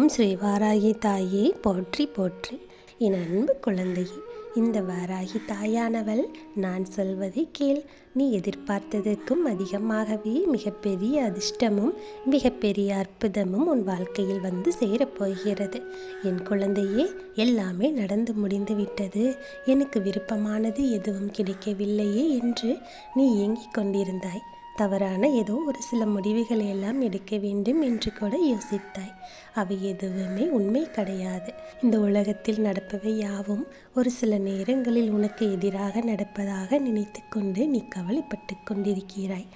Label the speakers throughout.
Speaker 1: ஓம் ஸ்ரீ வாராகி தாயே போற்றி போற்றி. என் அன்பு குழந்தையே, இந்த வாராகி தாயானவள் நான் சொல்வதை கேள். நீ எதிர்பார்த்ததற்கும் அதிகமாகவே மிகப்பெரிய அதிர்ஷ்டமும் மிகப்பெரிய அற்புதமும் உன் வாழ்க்கையில் வந்து சேரப்போகிறது. என் குழந்தையே, எல்லாமே நடந்து முடிந்து விட்டது, எனக்கு விருப்பமானது எதுவும் கிடைக்கவில்லையே என்று நீ ஏங்கிக் கொண்டிருந்தாய். தவறான ஏதோ ஒரு சில முடிவுகளை எல்லாம் எடுக்க வேண்டும் என்று கூட யோசித்தாய். அவை எதுவுமே உண்மை கிடையாது. இந்த உலகத்தில் நடப்பவை யாவும் ஒரு சில நேரங்களில் உனக்கு எதிராக நடப்பதாக நினைத்து கொண்டு நீ கவலைப்பட்டு கொண்டிருக்கிறாய்.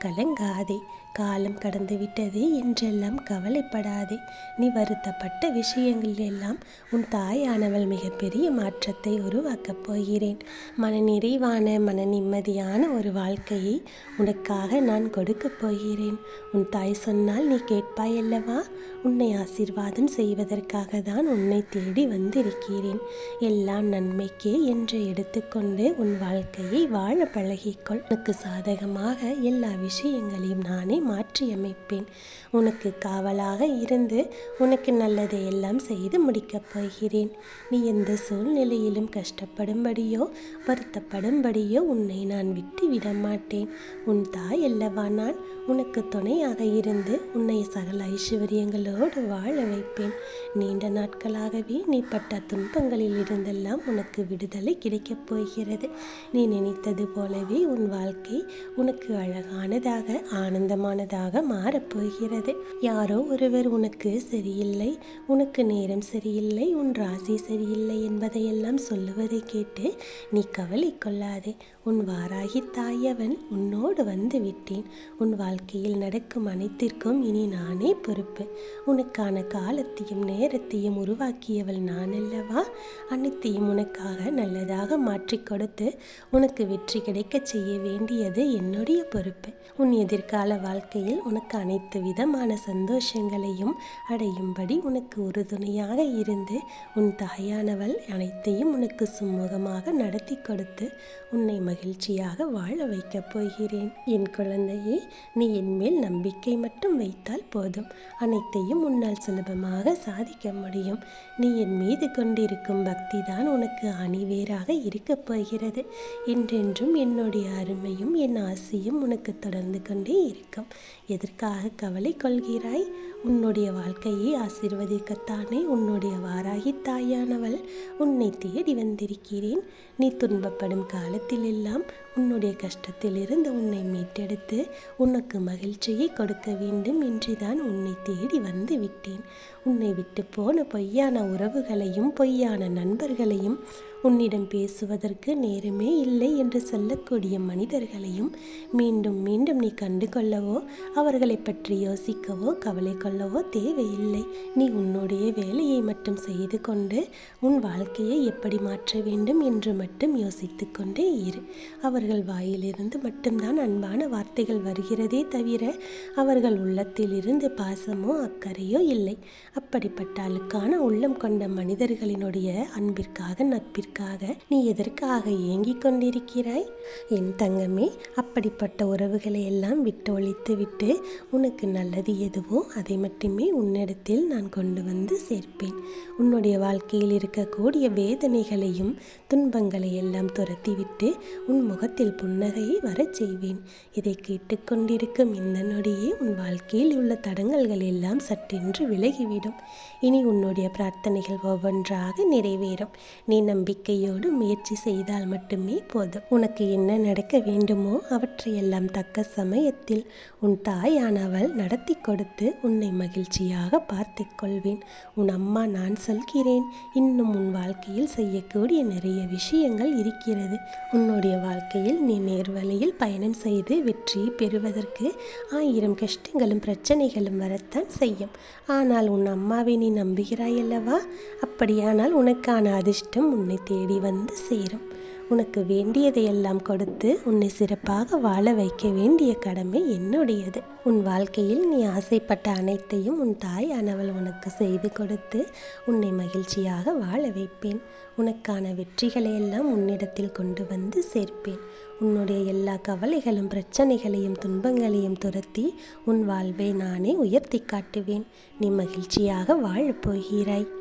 Speaker 1: கலங்காதே, காலம் கடந்து விட்டது என்றெல்லாம் கவலைப்படாதே. நீ வருத்தப்பட்ட விஷயங்கள் எல்லாம் உன் தாயானவள் மிகப்பெரிய மாற்றத்தை உருவாக்கப் போகிறேன். மனநிறைவான மன நிம்மதியான ஒரு வாழ்க்கையை உனக்காக நான் கொடுக்கப் போகிறேன். உன் தாய் சொன்னால் நீ கேட்பாய் அல்லவா? உன்னை ஆசீர்வாதம் செய்வதற்காக தான் உன்னை தேடி வந்திருக்கிறேன். எல்லாம் நன்மைக்கே என்று எடுத்துக்கொண்டு உன் வாழ்க்கையை வாழ பழகிக்கொள். உனக்கு சாதகமாக எல்லா விஷயங்களையும் நானே மாற்றியமைப்பேன். உனக்கு காவலாக இருந்து உனக்கு நல்லதை எல்லாம் செய்து முடிக்கப் போகிறேன். நீ எந்த சூழ்நிலையிலும் கஷ்டப்படும்படியோ வருத்தப்படும்படியோ உன்னை நான் விட்டு விட மாட்டேன். உன் தாய் அல்லவா நான். உனக்கு துணையாக இருந்து உன்னை சகல ஐஸ்வர்யங்களோடு வாழ வைப்பேன். நீண்ட நாட்களாகவே நீ பட்ட துன்பங்களில் இருந்தெல்லாம் உனக்கு விடுதலை கிடைக்கப் போகிறது. நீ நினைத்தது போலவே உன் வாழ்க்கை உனக்கு அழகானதாக ஆனந்தமானதாக மாறப்போகிறது. யாரோ ஒருவர் உனக்கு சரியில்லை, உனக்கு நேரம் சரியில்லை, உன் ராசி சரியில்லை என்பதையெல்லாம் சொல்லுவதை கேட்டு நீ கவலை கொள்ளாதே. உன் வாராகி தாயவன் உன்னோடு வந்து விட்டேன். உன் வாழ்க்கையில் நடக்கும் அனைத்திற்கும் இனி நானே பொறுப்பு. உனக்கான காலத்தையும் நேரத்தையும் உருவாக்கியவள் நான் அல்லவா? அனைத்தையும் உனக்காக நல்லதாக மாற்றி கொடுத்து உனக்கு வெற்றி கிடைக்க செய்ய வேண்டியது என்னுடைய பொறுப்பு. உன் எதிர்கால வாழ்க்கையில் உனக்கு அனைத்து விதமான சந்தோஷங்களையும் அடையும்படி உனக்கு உறுதுணையாக இருந்து உன் தாயானவள் அனைத்தையும் உனக்கு சுமூகமாக நடத்தி கொடுத்து உன்னை மகிழ்ச்சியாக வாழ வைக்கப் போகிறேன். என் குழந்தையே, நீ என் மேல் நம்பிக்கை மட்டும் வைத்தால் போதும். அனைத்தையும் உன்னால் சுலபமாக சாதிக்க முடியும். நீ என் மீது கொண்டிருக்கும் பக்தி தான் உனக்கு அணிவேராக இருக்கப் போகிறது. என்றென்றும் என்னுடைய அருமையும் என் ஆசையும் உனக்கு தொடர்ந்து கொண்டே இருக்கும். எதற்காக கவலை கொள்கிறாய்? உன்னுடைய வாழ்க்கையை ஆசீர்வதிக்கத்தானே உன்னுடைய வாராகி தாயானவள் உன்னை தேடி வந்திருக்கிறேன். நீ துன்பப்படும் காலத்தில் எல்லாம் உன்னுடைய கஷ்டத்திலிருந்து உன்னை மீட்டெடுத்து உனக்கு மகிழ்ச்சியை கொடுக்க வேண்டும் என்றுதான் உன்னை தேடி வந்து விட்டேன். உன்னை விட்டு போன பொய்யான உறவுகளையும் பொய்யான நண்பர்களையும் உன்னிடம் பேசுவதற்கு நேரமே இல்லை என்று சொல்லக்கூடிய மனிதர்களையும் மீண்டும் மீண்டும் நீ கண்டு கொள்ளவோ அவர்களை பற்றி யோசிக்கவோ கவலை கொள்ளவோ தேவையில்லை. நீ உன்னுடைய வேலையை மட்டும் செய்து கொண்டு உன் வாழ்க்கையை எப்படி மாற்ற வேண்டும் என்று மட்டும் யோசித்து கொண்டே இரு. அவர்கள் வாயிலிருந்து மட்டும்தான் அன்பான வார்த்தைகள் வருகிறதே தவிர அவர்கள் உள்ளத்தில் இருந்து பாசமோ அக்கறையோ இல்லை. அப்படிப்பட்ட அழுக்கான உள்ளம் கொண்ட மனிதர்களினுடைய அன்பிற்காக நட்பிற்காக நீ எதற்காக ஏங்கிக் கொண்டிருக்கிறாய்? என் தங்கமே, அப்படிப்பட்ட உறவுகளை எல்லாம் விட்டு ஒழித்து விட்டு உனக்கு நல்லது எதுவோ அதை மட்டுமே உன்னிடத்தில் நான் கொண்டு வந்து சேர்ப்பேன். உன்னுடைய வாழ்க்கையில் இருக்கக்கூடிய வேதனைகளையும் துன்பங்களை எல்லாம் துரத்திவிட்டு உன் முகத்தில் புன்னகையை வரச் செய்வேன். இதை கேட்டுக்கொண்டிருக்கும் இந்த நொடியே உன் வாழ்க்கையில் உள்ள தடங்கல்கள் எல்லாம் சட்டென்று விலகிவிடும். இனி உன்னுடைய பிரார்த்தனைகள் ஒவ்வொன்றாக நிறைவேறும். நீ நம்பிக்கையோடு முயற்சி செய்தால் மட்டுமே போதும். உனக்கு என்ன நடக்க வேண்டுமோ அவற்றையெல்லாம் தக்க சமயத்தில் உன் தாயானவள் நடத்தி கொடுத்து உன்னை மகிழ்ச்சியாக பார்த்து கொள்வேன். உன் அம்மா நான் சொல்கிறேன். இன்னும் உன் வாழ்க்கையில் செய்யக்கூடிய நிறைய விஷயங்கள் இருக்கிறது. உன்னுடைய வாழ்க்கையில் நீ நேர்வழியில் பயணம் செய்து வெற்றி பெறுவதற்கு 1000 கஷ்டங்களும் பிரச்சனைகளும் வரத்தான் செய்யும். ஆனால் உன் அம்மாவை நீ நம்புகிறாய் அல்லவா? அப்படியானால் உனக்கான அதிர்ஷ்டம் உன்னை தேடி வந்து சேரும். உனக்கு வேண்டியதையெல்லாம் கொடுத்து உன்னை சிறப்பாக வாழ வைக்க வேண்டிய கடமை என்னுடையது. உன் வாழ்க்கையில் நீ ஆசைப்பட்ட அனைத்தையும் உன் தாயானவள் உனக்கு செய்து கொடுத்து உன்னை மகிழ்ச்சியாக வாழ வைப்பேன். உனக்கான வெற்றிகளை எல்லாம் உன்னிடத்தில் கொண்டு வந்து சேர்ப்பேன். உன்னுடைய எல்லா கவலைகளும் பிரச்சனைகளையும் துன்பங்களையும் துரத்தி உன் வாழ்வை நானே உயர்த்தி காட்டுவேன். நீ மகிழ்ச்சியாக வாழப் போகிறாய்.